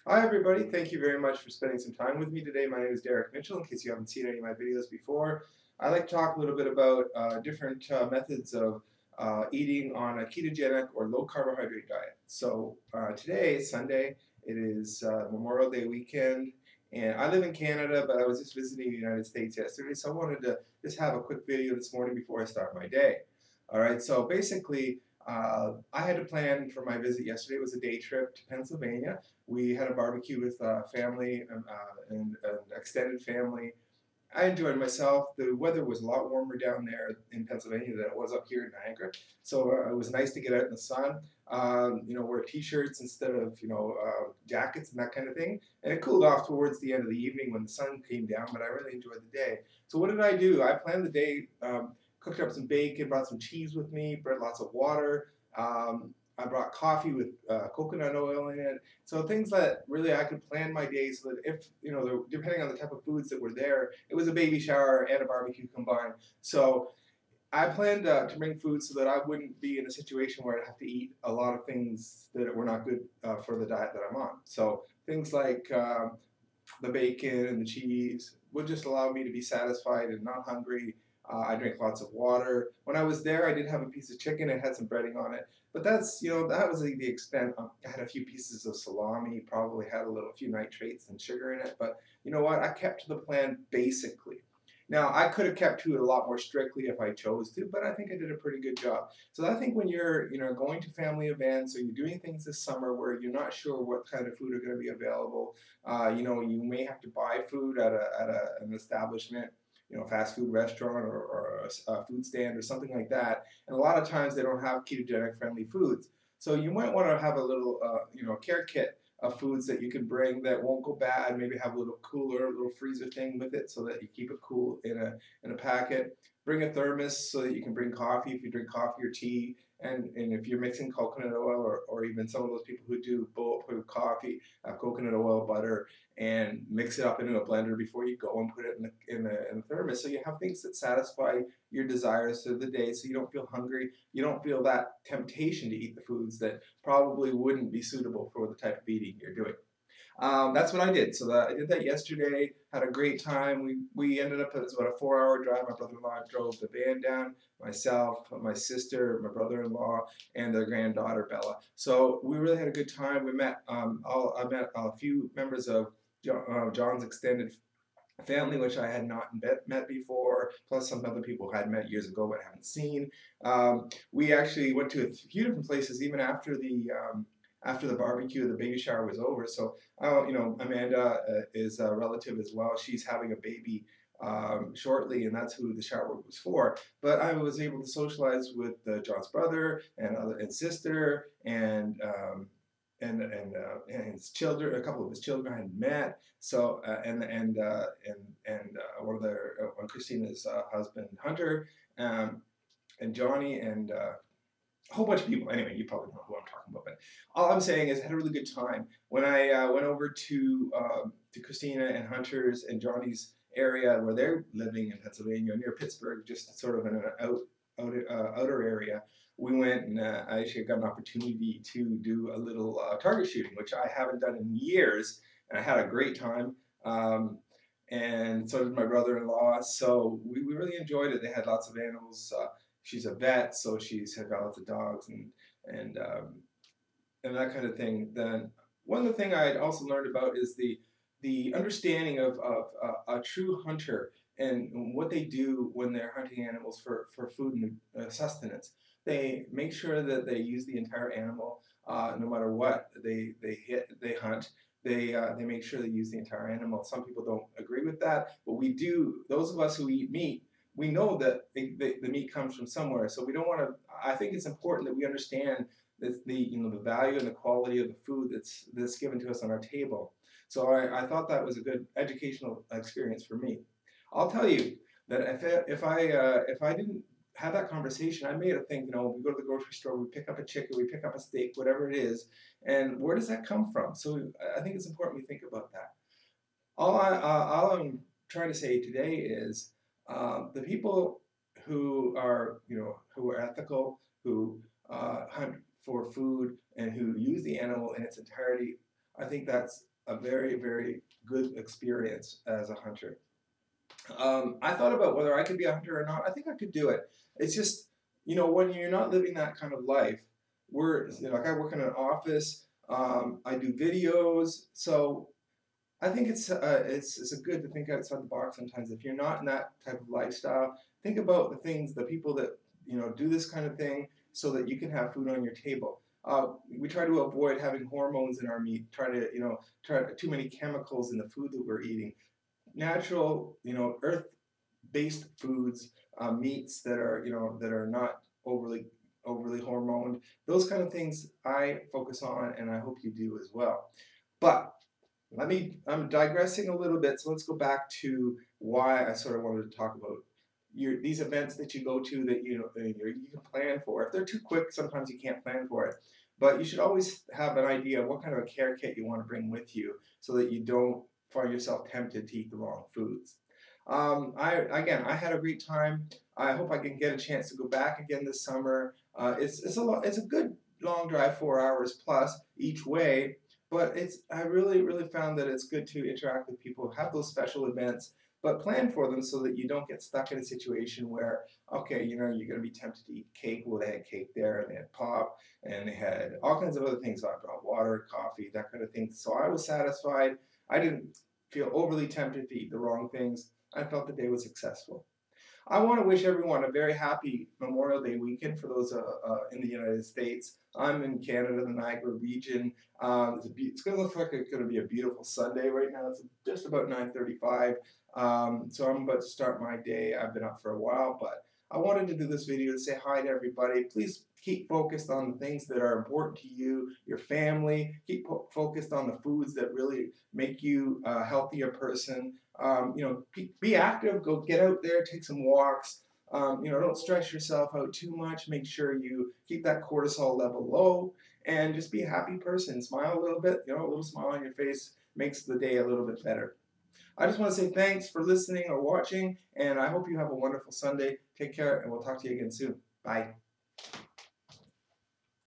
Hi, everybody. Thank you very much for spending some time with me today. My name is Derek Mitchell. In case you haven't seen any of my videos before, I like to talk a little bit about different methods of eating on a ketogenic or low carbohydrate diet. So today, Sunday, it is Memorial Day weekend, and I live in Canada, but I was just visiting the United States yesterday, so I wanted to just have a quick video this morning before I start my day. All right, so basically, I had to plan for my visit yesterday. It was a day trip to Pennsylvania. We had a barbecue with family and extended family. I enjoyed myself. The weather was a lot warmer down there in Pennsylvania than it was up here in Niagara, so it was nice to get out in the sun. Wear t-shirts instead of jackets and that kind of thing. And it cooled off towards the end of the evening when the sun came down, but I really enjoyed the day. So what did I do? I planned the day. Cooked up some bacon, brought some cheese with me, brought lots of water. I brought coffee with coconut oil in it. So things that really I could plan my day so that if, depending on the type of foods that were there, it was a baby shower and a barbecue combined. So I planned to bring food so that I wouldn't be in a situation where I'd have to eat a lot of things that were not good for the diet that I'm on. So things like the bacon and the cheese would just allow me to be satisfied and not hungry. I drank lots of water. When I was there, I did have a piece of chicken. It had some breading on it, but that was the extent. I had a few pieces of salami, probably had a few nitrates and sugar in it. But you know what? I kept to the plan basically. Now, I could have kept to it a lot more strictly if I chose to, but I think I did a pretty good job. So I think when you're, going to family events or you're doing things this summer where you're not sure what kind of food are going to be available, you may have to buy food an establishment, fast food restaurant or a food stand or something like that. And a lot of times they don't have ketogenic friendly foods. So you might want to have a little, care kit of foods that you can bring that won't go bad. Maybe have a little cooler, a little freezer thing with it so that you keep it cool in a packet. Bring a thermos so that you can bring coffee if you drink coffee or tea. And if you're mixing coconut oil or even some of those people who do bulletproof coffee, coconut oil, butter, and mix it up into a blender before you go and put it in the thermos. So you have things that satisfy your desires of the day so you don't feel hungry. You don't feel that temptation to eat the foods that probably wouldn't be suitable for the type of eating you're doing. That's what I did. So I did that yesterday. Had a great time. We ended up, it was about a 4 hour drive. My brother-in-law drove the van down. Myself, my sister, my brother-in-law, and their granddaughter Bella. So we really had a good time. I met a few members of John's extended family, which I had not met before, plus some other people I had met years ago but haven't seen. We actually went to a few different places even after the barbecue, the baby shower was over. So, Amanda is a relative as well. She's having a baby shortly, and that's who the shower was for. But I was able to socialize with John's brother and sister and his children. A couple of his children I had met. So one of Christina's husband Hunter, and Johnny and a whole bunch of people. Anyway, you probably know who I'm talking about. But all I'm saying is I had a really good time. When I went over to Christina and Hunter's and Johnny's area where they're living in Pennsylvania, near Pittsburgh, just sort of in an outer area, we went and I actually got an opportunity to do a little target shooting, which I haven't done in years, and I had a great time. And so did my brother-in-law. So we really enjoyed it. They had lots of animals. She's a vet, so she's had lots of dogs and and that kind of thing. Then one of the things I had also learned about is the understanding of a true hunter and what they do when they're hunting animals for food and sustenance. They make sure that they use the entire animal, no matter what they hunt. They make sure they use the entire animal. Some people don't agree with that, but we do. Those of us who eat meat, we know that the meat comes from somewhere. So we don't want to. I think it's important that we understand the value and the quality of the food that's given to us on our table. So I thought that was a good educational experience for me. I'll tell you that if I didn't have that conversation, I may have think, we go to the grocery store, we pick up a chicken, we pick up a steak, whatever it is, and where does that come from? So I think it's important we think about that. All I'm trying to say today is the people who are ethical, who hunt for food, and who use the animal in its entirety. I think that's a very, very good experience as a hunter. I thought about whether I could be a hunter or not. I think I could do it. It's just, when you're not living that kind of life, like I work in an office, I do videos, so I think it's a good to think outside the box sometimes. If you're not in that type of lifestyle, think about the people that do this kind of thing, so that you can have food on your table. We try to avoid having hormones in our meat. Try too many chemicals in the food that we're eating. Natural, earth-based foods, meats that are not overly hormoned. Those kind of things I focus on, and I hope you do as well. But I'm digressing a little bit, so let's go back to why I sort of wanted to talk about these events that you go to that you can plan for. If they're too quick, sometimes you can't plan for it. But you should always have an idea of what kind of a care kit you want to bring with you, so that you don't find yourself tempted to eat the wrong foods. I had a great time. I hope I can get a chance to go back again this summer. It's a good long drive, 4 hours plus each way. But I really found that it's good to interact with people, have those special events, but plan for them so that you don't get stuck in a situation where, okay, you're going to be tempted to eat cake. Well, they had cake there, and they had pop, and they had all kinds of other things. I brought water, coffee, that kind of thing. So I was satisfied. I didn't feel overly tempted to eat the wrong things. I felt the day was successful. I want to wish everyone a very happy Memorial Day weekend for those in the United States. I'm in Canada, the Niagara region. It's going to look like it's going to be a beautiful Sunday right now. It's just about 9:35. So I'm about to start my day. I've been up for a while, but I wanted to do this video to say hi to everybody. Please keep focused on the things that are important to you, your family. Keep focused on the foods that really make you a healthier person. Be active. Go get out there, take some walks. Don't stress yourself out too much. Make sure you keep that cortisol level low, and just be a happy person. Smile a little bit. A little smile on your face makes the day a little bit better. I just want to say thanks for listening or watching, and I hope you have a wonderful Sunday. Take care, and we'll talk to you again soon. Bye.